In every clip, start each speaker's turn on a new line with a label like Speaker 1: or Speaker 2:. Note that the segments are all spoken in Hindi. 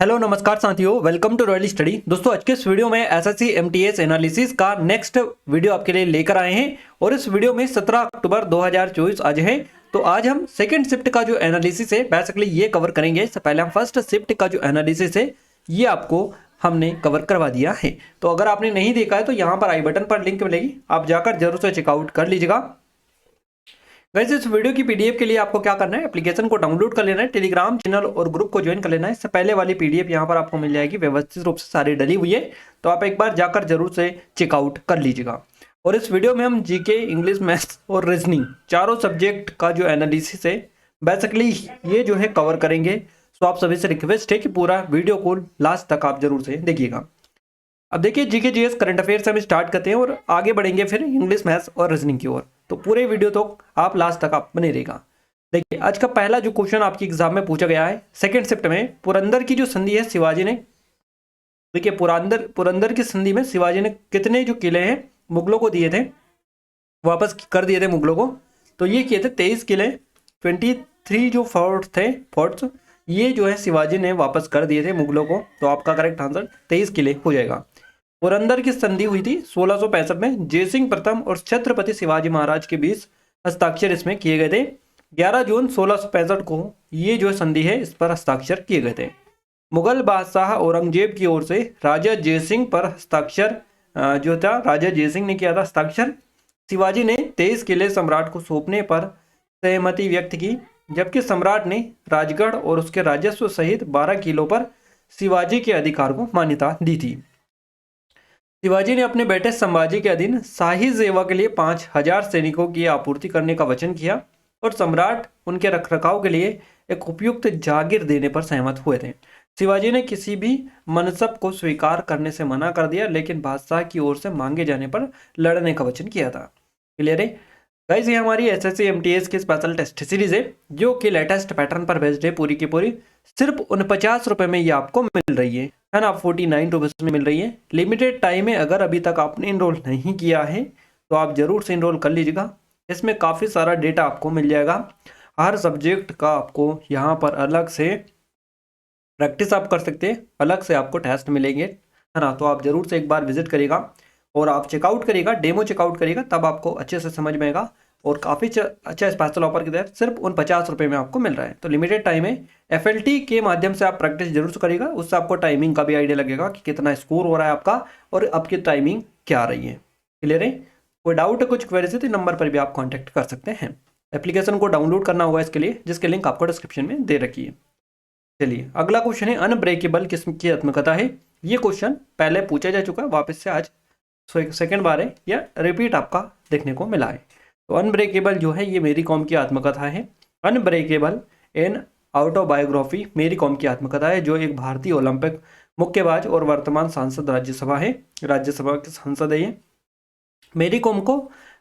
Speaker 1: हेलो नमस्कार साथियों, वेलकम टू रॉयल स्टडी। दोस्तों आज के इस वीडियो में एसएससी एमटीएस एनालिसिस का नेक्स्ट वीडियो आपके लिए लेकर आए हैं और इस वीडियो में 17 अक्टूबर 2024 आज है। तो आज हम सेकंड शिफ्ट का जो एनालिसिस है बेसिकली ये कवर करेंगे। इससे पहले हम फर्स्ट शिफ्ट का जो एनालिसिस है ये आपको हमने कवर करवा दिया है। तो अगर आपने नहीं देखा है तो यहाँ पर आई बटन पर लिंक मिलेगी, आप जाकर जरूर से चेकआउट कर लीजिएगा। वैसे इस वीडियो की पीडीएफ के लिए आपको क्या करना है, एप्लीकेशन को डाउनलोड कर लेना है, टेलीग्राम चैनल और ग्रुप को ज्वाइन कर लेना है। इससे पहले वाली पीडीएफ यहाँ पर आपको मिल जाएगी, व्यवस्थित रूप से सारी डली हुई है, तो आप एक बार जाकर जरूर से चेकआउट कर लीजिएगा। और इस वीडियो में हम जीके, इंग्लिश, मैथ्स और रीजनिंग चारों सब्जेक्ट का जो एनालिसिस है बेसिकली ये जो है कवर करेंगे। तो आप सभी से रिक्वेस्ट है कि पूरा वीडियो को लास्ट तक आप जरूर से देखिएगा। अब देखिए जीके जीएस करंट अफेयर से हम स्टार्ट करते हैं और आगे बढ़ेंगे फिर इंग्लिश, मैथ्स और रीजनिंग की ओर। तो पूरे वीडियो तो आप लास्ट तक आप बने रहेगा। देखिए आज का पहला जो क्वेश्चन आपकी एग्जाम में पूछा गया है सेकंड शिफ्ट में, पुरंदर की जो संधि है शिवाजी ने, देखिए पुरंदर की संधि में शिवाजी ने कितने जो किले हैं मुगलों को दिए थे, वापस कर दिए थे मुगलों को। तो ये किए थे 23 किले, 23 जो फोर्ट्स ये जो है शिवाजी ने वापस कर दिए थे मुगलों को। तो आपका करेक्ट आंसर 23 किले हो जाएगा। पुरंदर की संधि हुई थी 1665 में, जयसिंह प्रथम और छत्रपति शिवाजी महाराज के बीच हस्ताक्षर इसमें किए गए थे। 11 जून 1665 को ये जो संधि है इस पर हस्ताक्षर किए गए थे। मुगल बादशाह औरंगजेब की ओर से राजा जयसिंह पर हस्ताक्षर जो था राजा जयसिंह ने किया था हस्ताक्षर। शिवाजी ने 23 किले सम्राट को सौंपने पर सहमति व्यक्त की, जबकि सम्राट ने राजगढ़ और उसके राजस्व सहित 12 किलों पर शिवाजी के अधिकार को मान्यता दी थी। शिवाजी ने अपने बेटे संभाजी के अधीन शाही सेवा के लिए 5000 सैनिकों की आपूर्ति करने का वचन किया और सम्राट उनके रखरखाव के लिए एक उपयुक्त जागीर देने पर सहमत हुए थे। शिवाजी ने किसी भी मनसब को स्वीकार करने से मना कर दिया, लेकिन बादशाह की ओर से मांगे जाने पर लड़ने का वचन किया था। क्लियर है गाइस, ये हमारी एसएससी एमटीएस की स्पेशल टेस्ट सीरीज है जो कि लेटेस्ट पैटर्न पर बेस्ड है पूरी की पूरी। सिर्फ 49 रुपए में ये आपको मिल रही है ना, 49 रुपीज में मिल रही है। लिमिटेड टाइम है, अगर अभी तक आपने इनरोल नहीं किया है तो आप जरूर से इनरोल कर लीजिएगा। इसमें काफ़ी सारा डेटा आपको मिल जाएगा, हर सब्जेक्ट का आपको यहाँ पर अलग से प्रैक्टिस आप कर सकते हैं, अलग से आपको टेस्ट मिलेंगे, है ना। तो आप जरूर से एक बार विजिट करिएगा और आप चेकआउट करिएगा, डेमो चेकआउट करिएगा, तब आपको अच्छे से समझ में आएगा। और काफ़ी अच्छा स्पेशल ऑफर के तहत सिर्फ 49 रुपये में आपको मिल रहा है। तो लिमिटेड टाइम है, एफएलटी के माध्यम से आप प्रैक्टिस जरूर से करिएगा, उससे आपको टाइमिंग का भी आइडिया लगेगा कि कितना स्कोर हो रहा है आपका और आपकी टाइमिंग क्या आ रही है। क्लियर है, कोई डाउट है, कुछ क्वेरीज है तो नंबर पर भी आप कॉन्टैक्ट कर सकते हैं। एप्लीकेशन को डाउनलोड करना होगा इसके लिए, जिसके लिंक आपको डिस्क्रिप्शन में दे रखी है। चलिए अगला क्वेश्चन है, अनब्रेकेबल किस्म की आत्मकथा है। ये क्वेश्चन पहले पूछा जा चुका है, वापस से आज सेकेंड बार है या रिपीट आपका देखने को मिला है। तो अनब्रेकेबल जो है ये मेरी कॉम की आत्मकथा है। अनब्रेकेबल एन ऑटोबायोग्राफी मेरी कॉम की आत्मकथा है, जो एक भारतीय ओलंपिक मुक्केबाज और वर्तमान सांसद राज्यसभा के सांसद है ये। मेरी कॉम को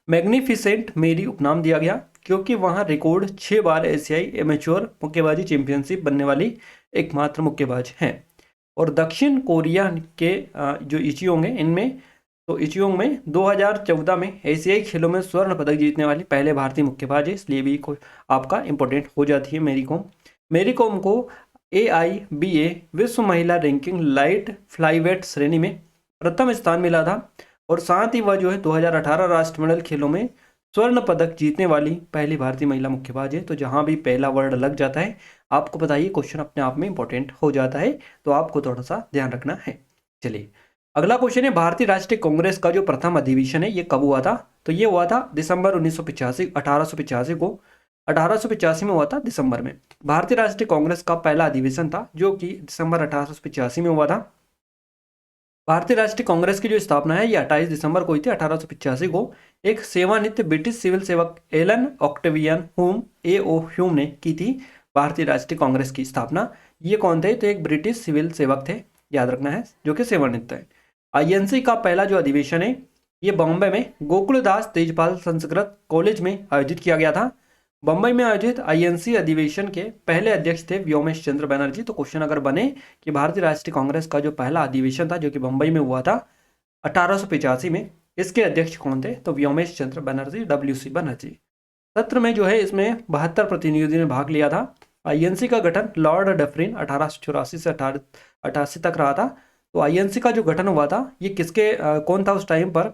Speaker 1: मैग्निफिसेंट मेरी उपनाम दिया गया क्योंकि वहाँ रिकॉर्ड 6 बार एशियाई एमेच्योर मुक्केबाजी चैंपियनशिप बनने वाली एकमात्र मुक्केबाज हैं। और दक्षिण कोरिया के जो इचियोंग है इनमें, तो इचियोंग में 2014 में एशियाई खेलों में स्वर्ण पदक जीतने वाली पहले भारतीय मुक्केबाज है, इसलिए भी कोई आपका इंपॉर्टेंट हो जाती है मेरी कॉम। मेरी कॉम को AIBA विश्व महिला रैंकिंग लाइट फ्लाईवेट श्रेणी में प्रथम स्थान मिला था और साथ ही वह जो है 2018 राष्ट्रमंडल खेलों में स्वर्ण पदक जीतने वाली पहली भारतीय महिला मुक्केबाज है। तो जहां भी पहला वर्ड लग जाता है आपको पता ही क्वेश्चन अपने आप में इंपॉर्टेंट हो जाता है, तो आपको थोड़ा सा ध्यान रखना है। चलिए अगला क्वेश्चन है, भारतीय राष्ट्रीय कांग्रेस का जो प्रथम अधिवेशन है ये कब हुआ था? तो ये हुआ था दिसंबर 1885 को, 1885 में हुआ था दिसंबर में। भारतीय राष्ट्रीय कांग्रेस का पहला अधिवेशन था जो कि दिसंबर 1885 में हुआ था। भारतीय राष्ट्रीय कांग्रेस की जो स्थापना है ये 28 दिसंबर को हुई थी 1885 को। एक सेवानिवृत्त ब्रिटिश सिविल सेवक एलन ऑक्टेवियन ह्यूम ने की थी भारतीय राष्ट्रीय कांग्रेस की स्थापना। ये कौन थे? तो एक ब्रिटिश सिविल सेवक थे, याद रखना है, जो कि सेवानिवृत्त है। INC का पहला जो अधिवेशन है ये बॉम्बे में गोकुलदास तेजपाल संस्कृत कॉलेज में आयोजित किया गया था। बम्बई में आयोजित INC अधिवेशन के पहले अध्यक्ष थे व्योमेश चंद्र बनर्जी। तो क्वेश्चन अगर बने कि भारतीय राष्ट्रीय कांग्रेस का जो पहला अधिवेशन था जो कि बम्बई में हुआ था 1885 में, इसके अध्यक्ष कौन थे? तो व्योमेश चंद्र बनर्जी, WC बनर्जी। सत्र में जो है इसमें 72 प्रतिनिधियों ने भाग लिया था। आईएनसी का गठन लॉर्ड डफरिन 1884 से 1888 तक रहा था। तो आईएनसी का जो गठन हुआ था ये किसके कौन था उस टाइम पर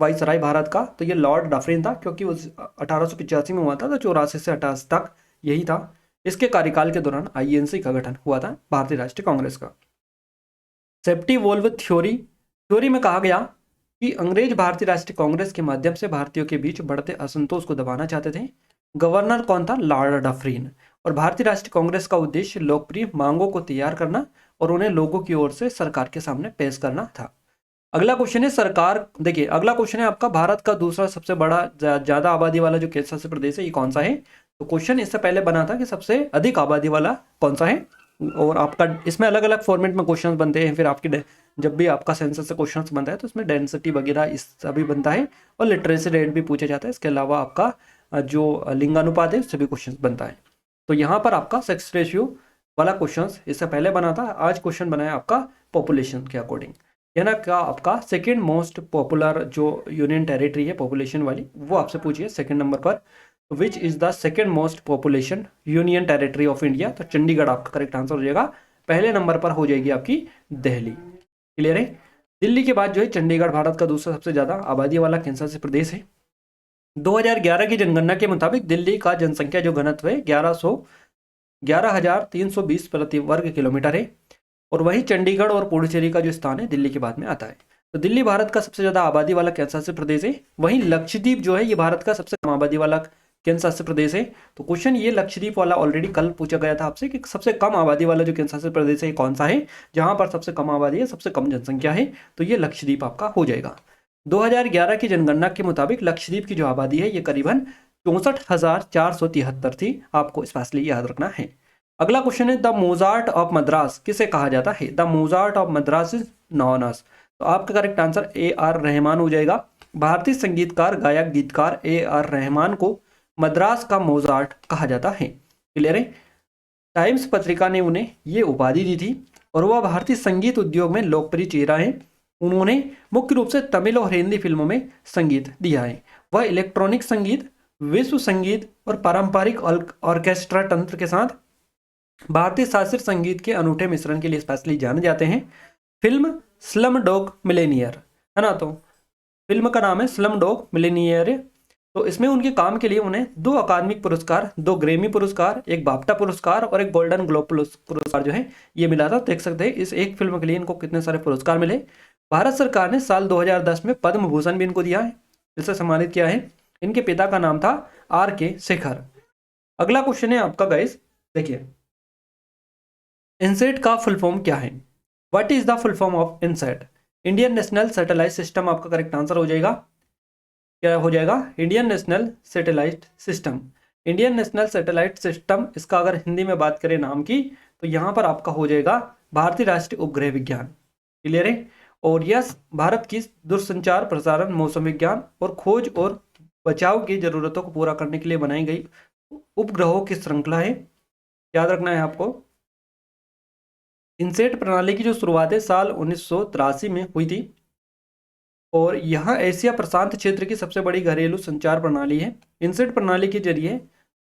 Speaker 1: वाइसराय भारत का? तो ये लॉर्ड डफरिन था, क्योंकि उस 1885 में हुआ था, तो 84 से 88 तक यही था। इसके कार्यकाल के दौरान आईएनसी का गठन हुआ था, भारतीय राष्ट्रीय कांग्रेस का। सेफ्टी वोल्व थ्योरी में कहा गया कि अंग्रेज भारतीय राष्ट्रीय कांग्रेस के माध्यम से भारतीयों के बीच बढ़ते असंतोष को दबाना चाहते थे। गवर्नर कौन था? Lord Dufferin. और भारतीय राष्ट्रीय कांग्रेस का उद्देश्य लोकप्रिय मांगों को तैयार करना और उन्हें लोगों की ओर से सरकार के सामने पेश करना था। अगला क्वेश्चन है सरकार, देखिए अगला क्वेश्चन है आपका, भारत का दूसरा सबसे बड़ा ज्यादा आबादी वाला जो केंद्र शासित प्रदेश है ये कौन सा है? तो क्वेश्चन इससे पहले बना था कि सबसे अधिक आबादी वाला कौन सा है, और आपका इसमें अलग अलग फॉर्मेट में क्वेश्चंस बनते हैं। फिर आपकी जब भी आपका सेंसस से क्वेश्चंस बनता है तो इसमें डेंसिटी वगैरह इस सभी बनता है, और लिटरेसी रेट भी पूछा जाता है। इसके अलावा आपका जो लिंगानुपात है उससे भी क्वेश्चन बनता है। तो यहाँ पर आपका सेक्स रेशियो वाला क्वेश्चन इससे पहले बना था। आज क्वेश्चन बना है आपका पॉपुलेशन के अकॉर्डिंग। यह ना क्या आपका सेकेंड मोस्ट पॉपुलर जो यूनियन टेरिटरी है पॉपुलेशन वाली, वो आपसे पूछिए सेकेंड नंबर पर, which is the second most population union territory of India? तो चंडीगढ़ आपका करेक्ट आंसर हो जाएगा। पहले नंबर पर हो जाएगी आपकी दिल्ली। क्लियर है? दिल्ली के बाद जो है चंडीगढ़ भारत का दूसरा सबसे ज्यादा आबादी वाला केंद्र शासित प्रदेश है। 2011 की जनगणना के मुताबिक दिल्ली का जनसंख्या जो घनत्व है 11,320 प्रति वर्ग किलोमीटर है। और वहीं चंडीगढ़ और पुडुचेरी का जो स्थान है दिल्ली के बाद में आता है। तो दिल्ली भारत का सबसे ज्यादा आबादी वाला केंद्र शासित प्रदेश है। वहीं लक्षद्वीप जो है ये भारत का सबसे कम आबादी वाला केंद्र शासित प्रदेश है। तो क्वेश्चन ये लक्षद्वीप वाला ऑलरेडी कल पूछा गया था आपसे कि सबसे कम आबादी वाला जो केंद्र शासित प्रदेश है कौन सा है, जहां पर सबसे कम आबादी है, सबसे कम जनसंख्या है, तो ये लक्षद्वीप आपका हो जाएगा। 2011 की जनगणना के मुताबिक लक्षद्वीप की जो आबादी है ये करीबन 64,473 थी। आपको स्पेशली याद रखना है। अगला क्वेश्चन है द मोजार्ट ऑफ मद्रास किसे कहा जाता है? The Mozart of Madras is known as. तो आपका करेक्ट आंसर AR रहमान हो जाएगा। भारतीय संगीतकार गायक गीतकार AR रहमान को मद्रास का मोजार्ट कहा जाता है। क्लियर है? टाइम्स पत्रिका ने उन्हें ये उपाधि दी थी और वह भारतीय संगीत उद्योग में लोकप्रिय चेहरा है। उन्होंने मुख्य रूप से तमिल और हिंदी फिल्मों में संगीत दिया है। वह इलेक्ट्रॉनिक संगीत, विश्व संगीत और पारंपरिक ऑर्केस्ट्रा तंत्र के साथ भारतीय शास्त्रीय संगीत के अनूठे मिश्रण के लिए स्पेशली जाने जाते हैं। फिल्म स्लम डॉग मिलेनियर है ना, तो फिल्म का नाम है स्लम डॉग मिलेनियर। तो इसमें उनके काम के लिए उन्हें 2 अकादमिक पुरस्कार, 2 ग्रेमी पुरस्कार, 1 बाफ्टा पुरस्कार और 1 गोल्डन ग्लोब पुरस्कार जो है ये मिला था। देख सकते हैं इस एक फिल्म के लिए इनको कितने सारे पुरस्कार मिले। भारत सरकार ने साल 2010 में पद्म भूषण भी इनको दिया है, इससे सम्मानित किया है। इनके पिता का नाम था RK शेखर। अगला क्वेश्चन है आपका गाइस, देखिए इनसेट का फुल फॉर्म क्या है? What is the full form of INSAT? Indian national satellite system आपका करेक्ट आंसर हो जाएगा। क्या हो जाएगा? Indian national satellite system. Indian national satellite system, इसका अगर हिंदी में बात करें नाम की, तो यहाँ पर आपका हो जाएगा भारतीय राष्ट्रीय उपग्रह विज्ञान। क्लियर है? और यह भारत की दूरसंचार, प्रसारण, मौसम विज्ञान और खोज और बचाव की जरूरतों को पूरा करने के लिए बनाई गई उपग्रहों की श्रृंखला है। याद रखना है आपको। इनसेट प्रणाली की जो शुरुआत है साल 1983 में हुई थी और यह एशिया प्रशांत क्षेत्र की सबसे बड़ी घरेलू संचार प्रणाली है। इनसेट प्रणाली के जरिए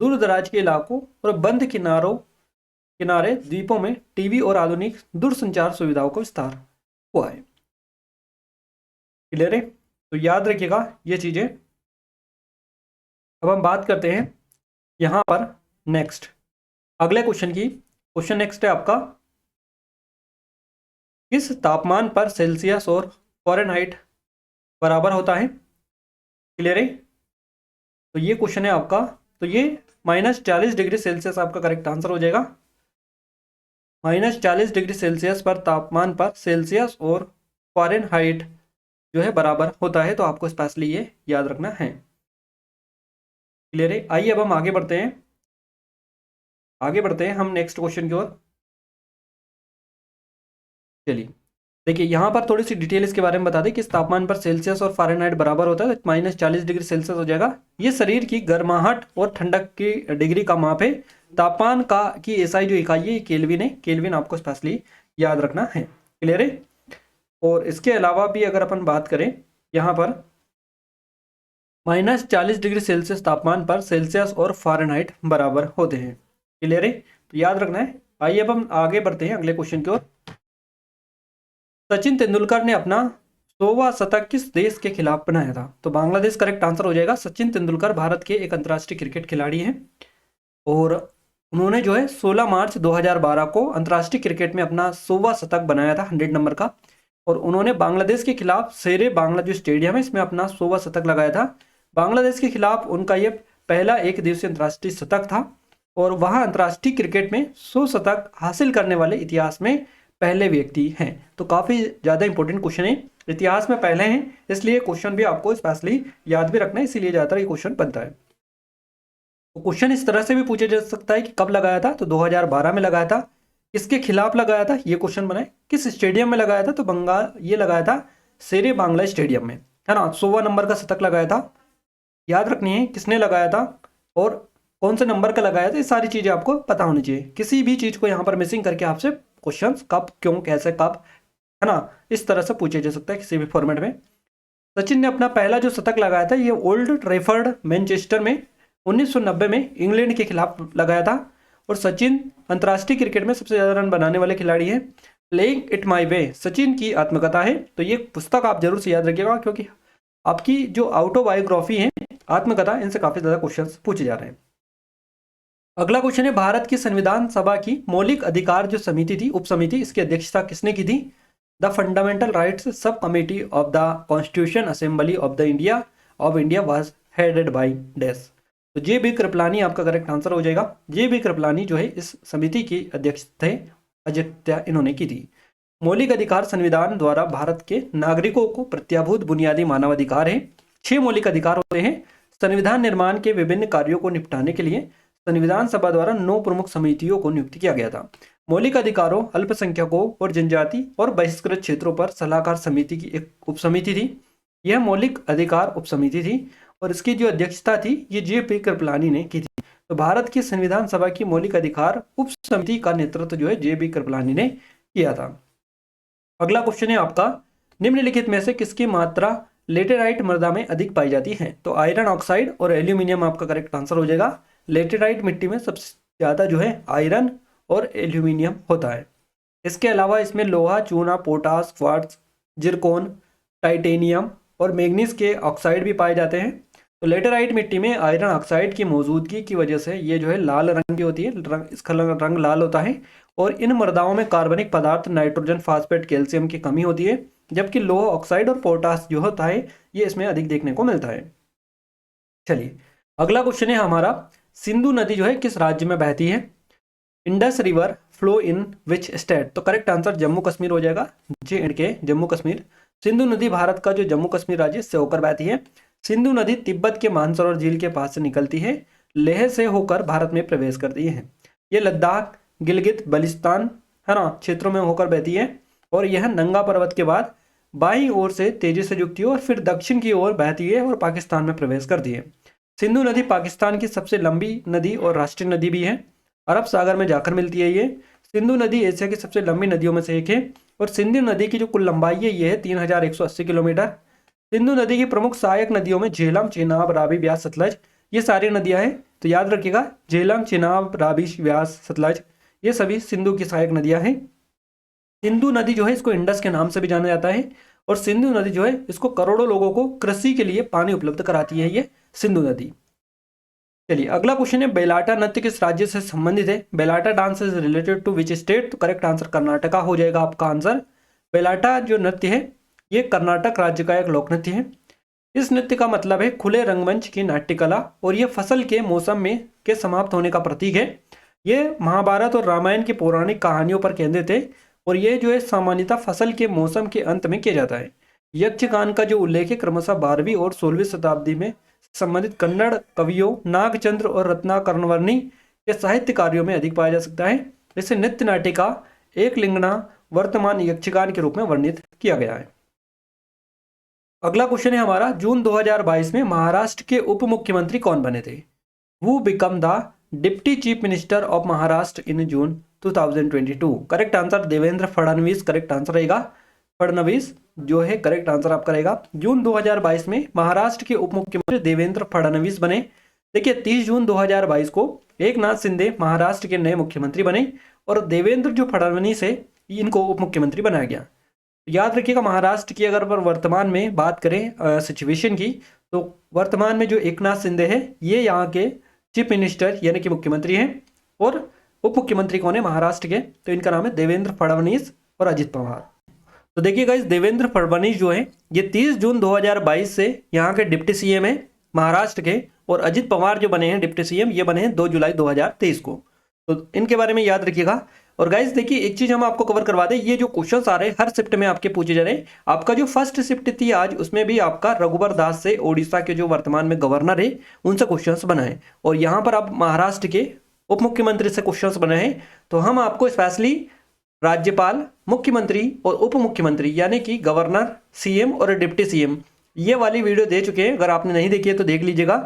Speaker 1: दूर दराज के इलाकों और बंद किनारे द्वीपों में टीवी और आधुनिक दूरसंचार सुविधाओं का विस्तार हुआ है। क्लियर है? तो याद रखिएगा ये चीजें। अब हम बात करते हैं यहां पर नेक्स्ट अगले क्वेश्चन की। क्वेश्चन नेक्स्ट है आपका, किस तापमान पर सेल्सियस और फ़ारेनहाइट बराबर होता है? क्लियर है? तो ये क्वेश्चन है आपका। तो ये -40 डिग्री सेल्सियस आपका करेक्ट आंसर हो जाएगा। -40 डिग्री सेल्सियस पर तापमान पर सेल्सियस और फ़ारेनहाइट जो है बराबर होता है। तो आपको स्पेशली ये याद रखना है। क्लियर है? आइए अब हम आगे बढ़ते हैं हम नेक्स्ट क्वेश्चन की ओर। चलिए देखिए यहाँ पर थोड़ी सी डिटेल इसके बारे में बता दें। किस तापमान पर सेल्सियस और फ़ारेनहाइट बराबर होता है? तो -40 डिग्री सेल्सियस हो जाएगा। ये शरीर की गर्माहट और ठंडक की डिग्री का माप है। तापमान का की SI जो इकाई है केल्विन है। केल्विन आपको स्पेशली याद रखना है। क्लियर है? और इसके अलावा भी अगर अपन बात करें यहाँ पर -40 डिग्री सेल्सियस तापमान पर सेल्सियस और फ़ारेनहाइट बराबर होते हैं। क्लियर है? तो याद रखना है। आइए अब हम आगे बढ़ते हैं अगले क्वेश्चन की ओर। सचिन तेंदुलकर ने अपना 100वां शतक किस देश के खिलाफ बनाया था? तो बांग्लादेश करेक्ट आंसर हो जाएगा। सचिन तेंदुलकर भारत के एक अंतर्राष्ट्रीय क्रिकेट खिलाड़ी हैं और उन्होंने जो है 16 मार्च 2012 को अंतर्राष्ट्रीय क्रिकेट में अपना 100वां शतक बनाया था 100 नंबर का, और उन्होंने बांग्लादेश के खिलाफ शेरे बांग्ला जो स्टेडियम है इसमें अपना 100वां शतक लगाया था। बांग्लादेश के खिलाफ उनका ये पहला एक दिवसीय अंतर्राष्ट्रीय शतक था और वह अंतर्राष्ट्रीय क्रिकेट में 100 शतक हासिल करने वाले इतिहास में पहले व्यक्ति हैं। तो काफ़ी ज़्यादा इंपॉर्टेंट क्वेश्चन है, इतिहास में पहले हैं, इसलिए क्वेश्चन भी आपको स्पेशली याद भी रखना है, इसीलिए ज़्यादातर ये क्वेश्चन बनता है। तो क्वेश्चन इस तरह से भी पूछा जा सकता है कि कब लगाया था? तो 2012 में लगाया था। किसके खिलाफ लगाया था? ये क्वेश्चन बनाए। किस स्टेडियम में लगाया था? तो बंगाल ये लगाया था शेरे बांग्ला स्टेडियम में, है ना। 100वां नंबर का शतक लगाया था। याद रखनी है किसने लगाया था और कौन से नंबर का लगाया था, ये सारी चीज़ें आपको पता होनी चाहिए। किसी भी चीज़ को यहाँ पर मिसिंग करके आपसे क्वेश्चन कब, क्यों, कैसे, कब, है ना, इस तरह से पूछा जा सकता है किसी भी फॉर्मेट में। सचिन ने अपना पहला जो शतक लगाया था ये ओल्ड ट्रैफर्ड मैनचेस्टर में 1990 में इंग्लैंड के खिलाफ लगाया था। और सचिन अंतर्राष्ट्रीय क्रिकेट में सबसे ज़्यादा रन बनाने वाले खिलाड़ी हैं। प्लेइंग इट माई वे सचिन की आत्मकथा है, तो ये पुस्तक आप जरूर से याद रखिएगा क्योंकि आपकी जो ऑटोबायोग्राफी है, आत्मकथा, इनसे काफ़ी ज़्यादा क्वेश्चन पूछे जा रहे हैं। अगला क्वेश्चन है भारत की संविधान सभा की मौलिक अधिकार जो समिति थी, उप समिति, इसकी अध्यक्षता किसने की थी? The fundamental rights sub committee of the constitution assembly of India was headed by dash. तो जे.बी. कृपलानी आपका करेक्ट आंसर हो जाएगा। जे.बी. कृपलानी जो है इस समिति के अध्यक्ष थे, अध्यक्षता इन्होंने की थी। मौलिक अधिकार संविधान द्वारा भारत के नागरिकों को प्रत्याभूत बुनियादी मानवाधिकार है। 6 मौलिक अधिकार होते हैं। संविधान निर्माण के विभिन्न कार्यों को निपटाने के लिए संविधान सभा द्वारा 9 प्रमुख समितियों को नियुक्त किया गया था। मौलिक अधिकारों, अल्पसंख्यकों और जनजाति और बहिष्कृत क्षेत्रों पर सलाहकार समिति की एक उपसमिति थी। यह मौलिक अधिकार उपसमिति थी और इसकी जो अध्यक्षता थी ये जे.पी. कृपलानी ने की थी। तो भारत की संविधान सभा की मौलिक अधिकार उप समिति का नेतृत्व जो है जे.बी. कृपलानी ने किया था। अगला क्वेश्चन है आपका, निम्नलिखित में से किसकी मात्रा लेटेराइट मृदा में अधिक पाई जाती है? तो आयरन ऑक्साइड और एल्यूमिनियम आपका करेक्ट आंसर हो जाएगा। लेटेराइट मिट्टी में सबसे ज़्यादा जो है आयरन और एल्यूमिनियम होता है। इसके अलावा इसमें लोहा, चूना, पोटास, क्वार्ट्ज, जिरकोन, टाइटेनियम और मैग्नीज के ऑक्साइड भी पाए जाते हैं। तो लेटेराइट मिट्टी में आयरन ऑक्साइड की मौजूदगी की वजह से ये जो है लाल रंग की होती है, इसका रंग लाल होता है। और इन मृदाओं में कार्बनिक पदार्थ, नाइट्रोजन, फास्फेट, कैल्शियम की कमी होती है, जबकि लोहा ऑक्साइड और पोटास जो होता है ये इसमें अधिक देखने को मिलता है। चलिए अगला क्वेश्चन है हमारा, सिंधु नदी जो है किस राज्य में बहती है? Indus river flow in which state? तो करेक्ट आंसर जम्मू कश्मीर हो जाएगा। J&K जम्मू कश्मीर। सिंधु नदी भारत का जो जम्मू कश्मीर राज्य से होकर बहती है। सिंधु नदी तिब्बत के मानसरोवर झील के पास से निकलती है, लेह से होकर भारत में प्रवेश करती है। ये लद्दाख, गिलगित बल्तिस्तान, है ना, क्षेत्रों में होकर बहती है और यह नंगा पर्वत के बाद बाईं ओर से तेजी से झुकती है और फिर दक्षिण की ओर बहती है और पाकिस्तान में प्रवेश करती है। सिंधु नदी पाकिस्तान की सबसे लंबी नदी और राष्ट्रीय नदी भी है। अरब सागर में जाकर मिलती है ये। सिंधु नदी एशिया की सबसे लंबी नदियों में से एक है और सिंधु नदी की जो कुल लंबाई है ये है 3180 किलोमीटर। सिंधु नदी की प्रमुख सहायक नदियों में झेलम, चेनाब, रावी, ब्यास, सतलज ये सारी नदियां हैं। तो याद रखिएगा झेलम, चेनाब, रावी, ब्यास, सतलज ये सभी सिंधु की सहायक नदियां हैं। सिंधु नदी जो है इसको इंडस के नाम से भी जाना जाता है और सिंधु नदी जो है इसको करोड़ों लोगों को कृषि के लिए पानी उपलब्ध कराती है ये सिंधु नदी। चलिए अगला क्वेश्चन है, बेलाटा नृत्य किस राज्य से संबंधित है? बेलाटा dance is related to which state? तो करेक्ट आंसर कर्नाटका हो जाएगा आपका आंसर। बेलाटा जो नृत्य है ये कर्नाटक राज्य का एक लोक नृत्य है। इस नृत्य का मतलब है खुले रंगमंच की नाट्य कला और ये फसल के मौसम में के समाप्त होने का प्रतीक है। ये महाभारत और रामायण की पौराणिक कहानियों पर केंद्रित है और ये जो है सामान्यतः फसल के मौसम के अंत में किया जाता है। यक्षगान का जो उल्लेख है क्रमशः 12वीं और 16वीं शताब्दी में संबंधित कन्नड़ कवियों नागचंद्र और रत्नाकरवर्णी के साहित्य कार्यों में अधिक पाया जा सकता है। इसे नृत्य नाटिका एक लिंगना वर्तमान यक्षगान के रूप में वर्णित किया गया है। अगला क्वेश्चन है हमारा, जून 2022 में महाराष्ट्र के उप मुख्यमंत्री कौन बने थे? Who become the deputy chief minister of Maharashtra in June 2022? Correct answer Devendra Fadnavis correct answer रहेगा। फडणवीस जो है करेक्ट आंसर आपका रहेगा। जून 2022 में महाराष्ट्र के उप मुख्यमंत्री देवेंद्र फडणवीस बने। देखिए 30 जून 2022 को एकनाथ शिंदे महाराष्ट्र के नए मुख्यमंत्री बने और देवेंद्र जो फडणवीस है इनको उप मुख्यमंत्री बनाया गया। याद रखिएगा, महाराष्ट्र की अगर वर्तमान में बात करें सिचुएशन की, तो वर्तमान में जो एकनाथ शिंदे है ये यहाँ के चीफ मिनिस्टर यानी कि मुख्यमंत्री हैं, और उप मुख्यमंत्री कौन है महाराष्ट्र के, तो इनका नाम है देवेंद्र फडणवीस और अजित पवार। तो देखिएगा, इस देवेंद्र फडणवीस जो है ये 30 जून 2022 से यहाँ के डिप्टी सीएम है महाराष्ट्र के, और अजित पवार जो बने हैं डिप्टी सीएम ये बने हैं 2 जुलाई 2023 को। तो इनके बारे में याद रखिएगा। और गाइस देखिए, एक चीज हम आपको कवर करवा दें, ये जो क्वेश्चंस आ रहे हैं हर शिफ्ट में आपके पूछे जा रहे हैं। आपका जो फर्स्ट शिफ्ट थी आज, उसमें भी आपका रघुबर दास से ओडिशा के जो वर्तमान में गवर्नर है उनसे क्वेश्चंस बनाए, और यहाँ पर आप महाराष्ट्र के उप मुख्यमंत्री से क्वेश्चंस बनाए हैं। तो हम आपको स्पेशली राज्यपाल, मुख्यमंत्री और उप मुख्यमंत्री यानी कि गवर्नर, सीएम और डिप्टी सीएम ये वाली वीडियो दे चुके हैं। अगर आपने नहीं देखी है तो देख लीजिएगा,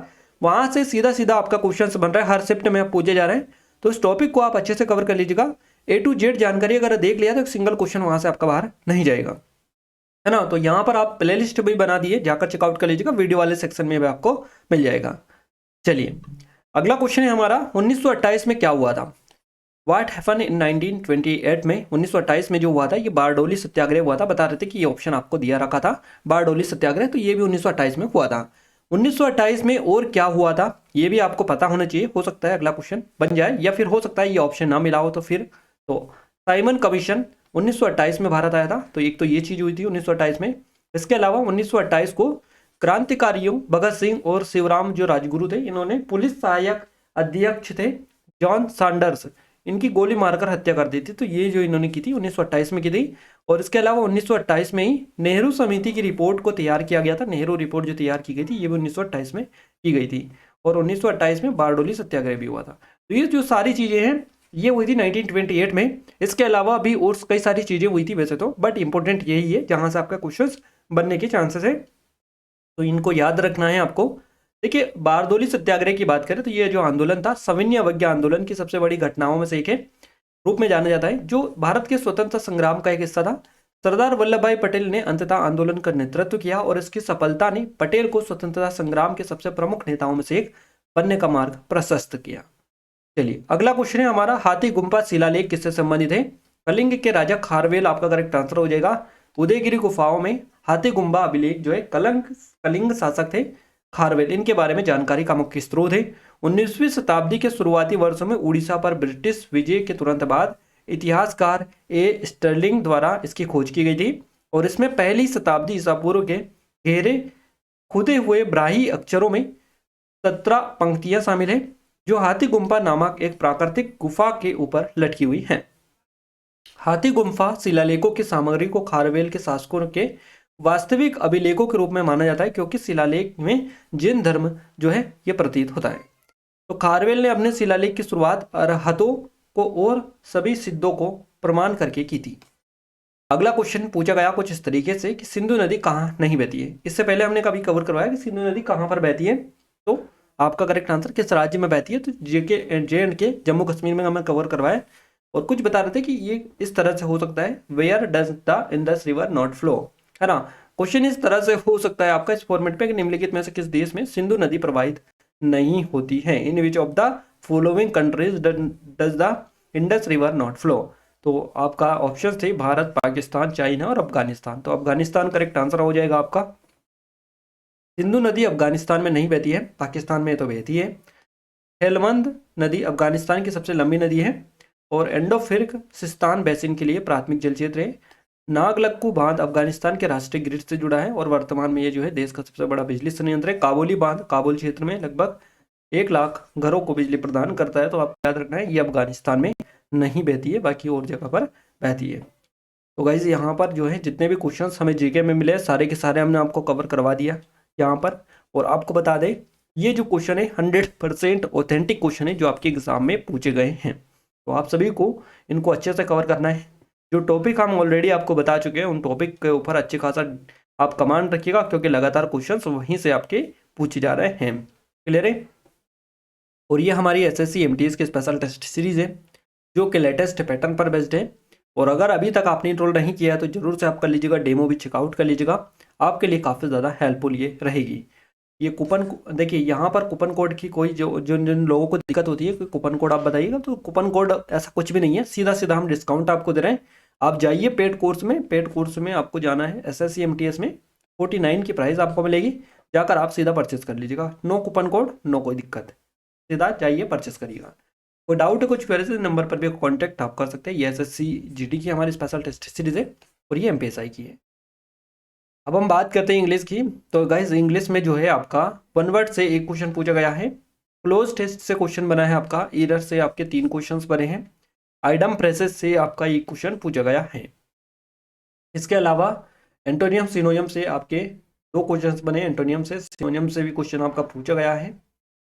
Speaker 1: वहां से सीधा सीधा आपका क्वेश्चन बन रहा है, हर शिफ्ट में पूछे जा रहे हैं। तो इस टॉपिक को आप अच्छे से कवर कर लीजिएगा, A to Z जानकारी अगर देख लिया तो एक सिंगल क्वेश्चन वहां से आपका बाहर नहीं जाएगा, है ना। तो यहाँ पर आप प्ले लिस्ट भी बना दिए, जाकर चेकआउट कर लीजिएगा, वीडियो वाले सेक्शन में भी आपको मिल जाएगा। चलिए अगला क्वेश्चन है हमारा, 1928 में क्या हुआ था? व्हाट हैपन इन 1928 में, 1928 में जो हुआ था ये बारडोली सत्याग्रह हुआ था। बता रहे थे कि ये ऑप्शन आपको दिया रखा था बारडोली सत्याग्रह, तो ये भी 1928 में हुआ था। 1928 में और क्या हुआ था ये भी आपको पता होना चाहिए, हो सकता है अगला क्वेश्चन बन जाए, या फिर हो सकता है ये ऑप्शन ना मिला हो तो फिर। तो साइमन कमीशन 1928 में भारत आया था, तो एक तो ये चीज हुई थी 1928 में। इसके अलावा 1928 को क्रांतिकारियों भगत सिंह और शिवराम जो राजगुरु थे, इन्होंने पुलिस सहायक अध्यक्ष थे जॉन सैंडर्स, इनकी गोली मारकर हत्या कर दी थी। तो ये जो इन्होंने की थी 1928 में की थी। और इसके अलावा 1928 में ही नेहरू समिति की रिपोर्ट को तैयार किया गया था। नेहरू रिपोर्ट जो तैयार की गई थी ये भी 1928 में की गई थी। और 1928 में बारडोली सत्याग्रह भी हुआ था। तो ये जो सारी चीजें हैं ये हुई थी 1928 में। इसके अलावा भी और कई सारी चीजें हुई थी वैसे तो, बट इंपॉर्टेंट यही है जहां से आपका क्वेश्चन बनने के चांसेस है, तो इनको याद रखना है आपको। देखिए, बारडोली सत्याग्रह की बात करें तो ये जो आंदोलन था सविनय अवज्ञा आंदोलन की सबसे बड़ी घटनाओं में से एक है, रूप में जाना जाता है, जो भारत के स्वतंत्रता संग्राम का एक हिस्सा था। सरदार वल्लभ भाई पटेल ने अंततः आंदोलन का नेतृत्व किया और इसकी सफलता ने पटेल को स्वतंत्रता संग्राम के सबसे प्रमुख नेताओं में से एक बनने का मार्ग प्रशस्त किया। चलिए अगला क्वेश्चन है हमारा, हाथी गुम्फा शिलालेख किससे संबंधित है? कलिंग के राजा खारवेल आपका करेक्ट आंसर हो जाएगा। उदयगिरी गुफाओं में हाथी गुम्फा अभिलेख जो है कलिंग शासक थे खारवेल, इनके बारे में जानकारी का मुख्य स्रोत है। 19वीं शताब्दी के शुरुआती वर्षों में उड़ीसा पर ब्रिटिश विजय के तुरंत बाद इतिहासकार ए स्टर्लिंग द्वारा इसकी खोज की गई थी, और इसमें पहली शताब्दी ईसा पूर्व के गहरे खुदे हुए ब्राही अक्षरों में 17 पंक्तियां शामिल है, जो हाथी गुम्फा नामक एक प्राकृतिक गुफा के ऊपर लटकी हुई हैं। हाथी गुम्फा शिलालेखों की सामग्री को खारवेल के शासकों के वास्तविक अभिलेखों के रूप में माना जाता है, क्योंकि शिलालेख में जैन धर्म जो है ये प्रतीत होता है। तो खारवेल ने अपने शिलालेख की शुरुआत अरहतों को और सभी सिद्धों को प्रमाण करके की थी। अगला क्वेश्चन पूछा गया कुछ इस तरीके से कि सिंधु नदी कहाँ नहीं बहती है? इससे पहले हमने कभी कवर करवाया कि सिंधु नदी कहाँ पर बहती है, तो आपका करेक्ट आंसर किस राज्य में बहती है, तो जे जम्मू कश्मीर में हमें कवर करवाया। और कुछ बता रहे थे कि ये इस तरह से हो सकता है, where does the Indus river not flow, है ना। क्वेश्चन इस तरह से हो सकता है आपका इस फॉर्मेट पे कि निम्नलिखित में से किस देश में सिंधु नदी प्रवाहित नहीं होती है? In which of the following countries does the Indus river not flow? तो आपका ऑप्शन थे भारत, पाकिस्तान, चाइना और अफगानिस्तान। तो अफगानिस्तान करेक्ट आंसर हो जाएगा आपका। सिंधु नदी अफगानिस्तान में नहीं बहती है, पाकिस्तान में तो बहती है। हेलमंद नदी अफगानिस्तान की सबसे लंबी नदी है और एंडोफिर्क सिस्तान बेसिन के लिए प्राथमिक जल क्षेत्र है। नागलक्कू बांध अफगानिस्तान के राष्ट्रीय ग्रिड से जुड़ा है और वर्तमान में ये जो है देश का सबसे बड़ा बिजली संयंत्र है। काबुली बांध काबुल क्षेत्र में लगभग 1 लाख घरों को बिजली प्रदान करता है। तो आपको याद रखना है ये अफगानिस्तान में नहीं बहती है, बाकी और जगह पर बहती है। तो गाइज यहाँ पर जो है जितने भी क्वेश्चन हमें जीके में मिले सारे के सारे हमने आपको कवर करवा दिया यहाँ पर। और आपको बता दें ये जो क्वेश्चन है 100% ऑथेंटिक क्वेश्चन है जो आपके एग्जाम में पूछे गए हैं। तो आप सभी को इनको अच्छे से कवर करना है। जो टॉपिक हम ऑलरेडी आपको बता चुके हैं उन टॉपिक के ऊपर अच्छे खासा आप कमांड रखिएगा, क्योंकि लगातार क्वेश्चंस वहीं से आपके पूछे जा रहे हैं। क्लियर है? और ये हमारी एसएससी एमटीएस की स्पेशल टेस्ट सीरीज है जो कि लेटेस्ट पैटर्न पर बेस्ड है। और अगर अभी तक आपने इनरोल नहीं किया है तो जरूर से आप कर लीजिएगा, डेमो भी चेकआउट कर लीजिएगा, आपके लिए काफ़ी ज़्यादा हेल्पफुल ये रहेगी। ये कूपन देखिए यहाँ पर कूपन कोड की कोई जो जिन जिन लोगों को दिक्कत होती है कि कूपन कोड आप बताइएगा, तो कूपन कोड ऐसा कुछ भी नहीं है, सीधा सीधा हम डिस्काउंट आपको दे रहे हैं। आप जाइए पेड कोर्स में आपको जाना है SSC MTS में 49 की प्राइस आपको मिलेगी, जाकर आप सीधा परचेस कर लीजिएगा, नो कूपन कोड, नो कोई दिक्कत, सीधा जाइए परचेस करिएगा। कोई डाउट है कुछ क्वेरी से नंबर पर भी कॉन्टैक्ट आप कर सकते हैं। ये SSC GD की हमारी स्पेशल टेस्ट सीरीज है और ये MPSI की है। अब हम बात करते हैं इंग्लिश की। तो गाइज इंग्लिश में जो है आपका वन वर्ड से एक क्वेश्चन पूछा गया है, क्लोज टेस्ट से क्वेश्चन बना है आपका, ईरर से आपके 3 क्वेश्चंस बने हैं, आइडम फ्रेसेस से आपका एक क्वेश्चन पूछा गया है। इसके अलावा एंटोनियम सिनोनियम से आपके 2 क्वेश्चंस बने, एंटोनियम से सिनोनियम से भी क्वेश्चन आपका पूछा गया है,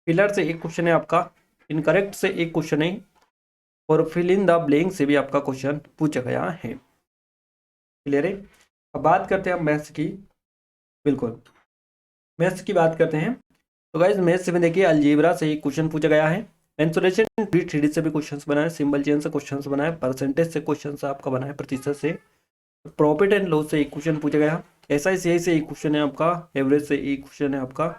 Speaker 1: फिलर से एक क्वेश्चन है आपका, इनकरेक्ट से एक क्वेश्चन है, और फिल इन द ब्लैंक से भी आपका क्वेश्चन पूछा गया है। क्लियर है। अब बात करते हैं हम मैथ्स की। बिल्कुल मैथ्स की बात करते हैं। तो गाइज मैथ्स में देखिए अलजेब्रा से एक क्वेश्चन पूछा गया है, मेंसुरेशन 3D से भी क्वेश्चंस बनाए, सिंबल चेन से क्वेश्चंस बनाए, परसेंटेज से क्वेश्चंस आपका बनाए, प्रतिशत से, प्रॉफिट एंड लॉस से एक क्वेश्चन पूछा गया, SICI से एक क्वेश्चन है आपका, एवरेज से एक क्वेश्चन है आपका,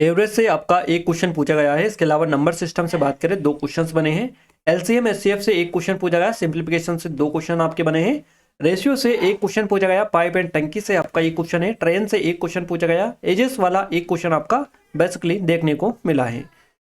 Speaker 1: एवरेज से आपका एक क्वेश्चन पूछा गया है। इसके अलावा नंबर सिस्टम से बात करें 2 क्वेश्चंस बने हैं, LCM SCF से एक क्वेश्चन पूछा गया, सिंप्लीफिकेशन से 2 क्वेश्चन आपके बने हैं, रेशियो से एक क्वेश्चन पूछा गया, पाइप एंड टंकी से आपका एक क्वेश्चन है, ट्रेन से एक क्वेश्चन पूछा गया, एजेस वाला एक क्वेश्चन आपका बेसिकली देखने को मिला है।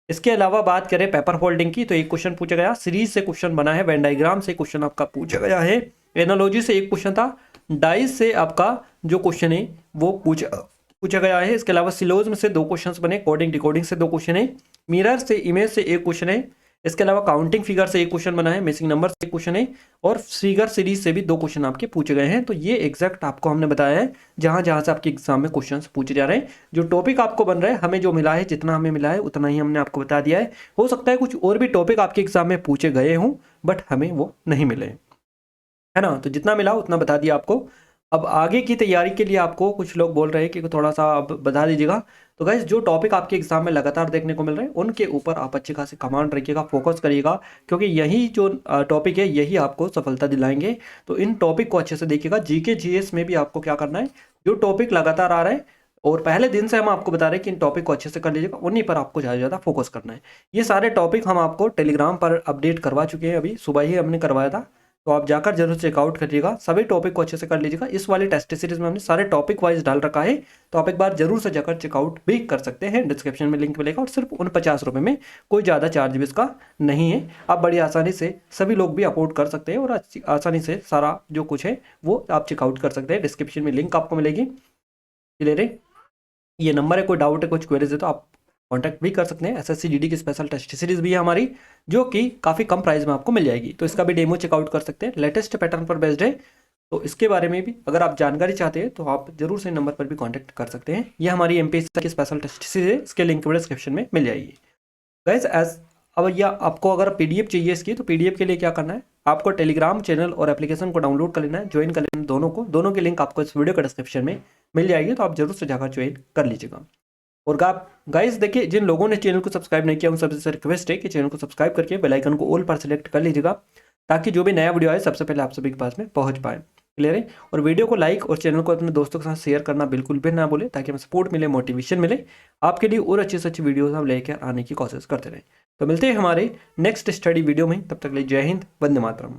Speaker 1: इसके अलावा बात करें पेपर फोल्डिंग की तो एक क्वेश्चन पूछा गया, सीरीज से क्वेश्चन बना है, वेन डायग्राम से क्वेश्चन आपका पूछा गया है, एनालॉजी से एक क्वेश्चन था, डाइस से आपका जो क्वेश्चन है वो पूछा गया है। इसके अलावा सिलोज से 2 क्वेश्चंस बने, कोडिंग डिकोडिंग से 2 क्वेश्चन है, मिरर से इमेज से एक क्वेश्चन है, इसके अलावा काउंटिंग फिगर से एक क्वेश्चन बना है, मिसिंग नंबर से एक क्वेश्चन है, और फिगर सीरीज से भी 2 क्वेश्चन आपके पूछे गए हैं। तो ये एग्जैक्ट आपको हमने बताया है जहां जहां से आपके एग्जाम में क्वेश्चंस पूछे जा रहे हैं। जो टॉपिक आपको बन रहा है, हमें जो मिला है, जितना हमें मिला है उतना ही हमने आपको बता दिया है। हो सकता है कुछ और भी टॉपिक आपके एग्जाम में पूछे गए हों, बट हमें वो नहीं मिले, है ना। तो जितना मिला उतना बता दिया आपको। अब आगे की तैयारी के लिए आपको कुछ लोग बोल रहे हैं कि थोड़ा सा अब बता दीजिएगा। तो गाइस जो टॉपिक आपके एग्जाम में लगातार देखने को मिल रहे हैं उनके ऊपर आप अच्छे खासे कमांड रखिएगा, फोकस करिएगा, क्योंकि यही जो टॉपिक है यही आपको सफलता दिलाएंगे। तो इन टॉपिक को अच्छे से देखिएगा। GK GS में भी आपको क्या करना है, जो टॉपिक लगातार आ रहे हैं और पहले दिन से हम आपको बता रहे हैं कि इन टॉपिक को अच्छे से कर लीजिएगा, उन्हीं पर आपको ज़्यादा ज़्यादा फोकस करना है। ये सारे टॉपिक हम आपको टेलीग्राम पर अपडेट करवा चुके हैं, अभी सुबह ही हमने करवाया था, तो आप जाकर जरूर चेकआउट करिएगा, सभी टॉपिक को अच्छे से कर लीजिएगा। इस वाले टेस्ट सीरीज में हमने सारे टॉपिक वाइज डाल रखा है, तो आप एक बार जरूर से जाकर चेकआउट भी कर सकते हैं। डिस्क्रिप्शन में लिंक मिलेगा और सिर्फ उन 50 रुपये में, कोई ज़्यादा चार्ज भी इसका नहीं है। आप बड़ी आसानी से सभी लोग भी अफोर्ड कर सकते हैं और आसानी से सारा जो कुछ है वो आप चेकआउट कर सकते हैं। डिस्क्रिप्शन में लिंक आपको मिलेगी। क्लियर है। ये नंबर है, कोई डाउट है कुछ क्वेरीज है तो आप कॉन्टैक्ट भी कर सकते हैं। SSC GD की स्पेशल टेस्ट सीरीज भी है हमारी, जो कि काफ़ी कम प्राइस में आपको मिल जाएगी, तो इसका भी डेमो चेकआउट कर सकते हैं। लेटेस्ट पैटर्न पर बेस्ड है, तो इसके बारे में भी अगर आप जानकारी चाहते हैं तो आप जरूर से नंबर पर भी कॉन्टैक्ट कर सकते हैं। ये हमारी MPSI की स्पेशल टेस्ट सीरीज है, इसके लिंक डिस्क्रिप्शन में मिल जाएगी गाइज। अब या आपको अगर PDF चाहिए इसकी, तो PDF के लिए क्या करना है, आपको टेलीग्राम चैनल और एप्लीकेशन को डाउनलोड कर लेना है, ज्वाइन कर लेना दोनों के लिंक आपको इस वीडियो के डिस्क्रिप्शन में मिल जाएगी, तो आप जरूर से जाकर ज्वाइन कर लीजिएगा। और गाइस देखिए, जिन लोगों ने चैनल को सब्सक्राइब नहीं किया उन सबसे रिक्वेस्ट है कि चैनल को सब्सक्राइब करके बेल आइकन को ऑल पर सेलेक्ट कर लीजिएगा, ताकि जो भी नया वीडियो आए सबसे पहले आप सभी के पास में पहुंच पाए। क्लियर है। और वीडियो को लाइक और चैनल को अपने दोस्तों के साथ शेयर करना बिल्कुल भी ना भूले, ताकि हमें सपोर्ट मिले, मोटिवेशन मिले आपके लिए, और अच्छी से अच्छी वीडियोस हम लेकर आने की कोशिश करते रहें। तो मिलते हैं हमारे नेक्स्ट स्टडी वीडियो में, तब तक के लिए जय हिंद, वंदे मातरम।